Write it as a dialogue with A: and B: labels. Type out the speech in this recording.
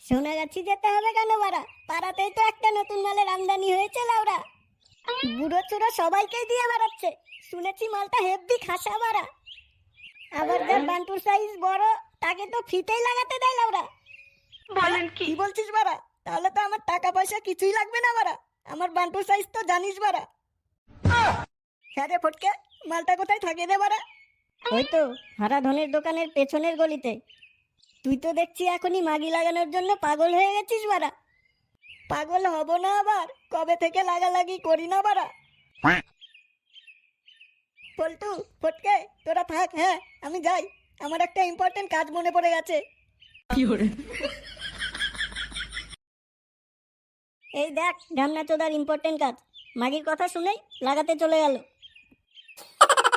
A: সোনাগাছি যেতে হবে কেন বাড়া? পাড়াতেই তো একটা নতুন মালের আমদানি হয়েছে লাউরা। বুড়ো চোরা সবাইকেই দিয়ে বেড়াচ্ছে। শুনেছি মালটা হেব্বি খাসা বাড়া। আবার যার বান্টুর সাইজ বড় তাকে তো ফিতেই লাগাতে দেয় লাউরা।
B: বলেন কি?
A: কি বলছিস বাড়া? তাহলে তো আমার টাকা পয়সা কিছুই লাগবে না বাড়া। আমার বান্টুর সাইজ তো জানিস বাড়া। হ্যাঁ রে ফটকে, মালটা কোথায় থাকে রে বাড়া? ওই তো হারাধনের দোকানের পেছনের গলিতে। তুই তো দেখছি এখনই মাগি লাগানোর জন্য পাগল হয়ে গেছিস বাড়া। পাগল হব না আবার? কবে থেকে লাগালাগি করি না বাড়া। পল্টু, ফটকে, তোরা থাক। হ্যাঁ, আমি যাই। আমার একটা ইম্পর্টেন্ট কাজ মনে পড়ে গেছে। এই দেখ ঢামনা চোদার ইম্পর্টেন্ট কাজ। মাগির কথা শুনেই লাগাতে চলে গেল।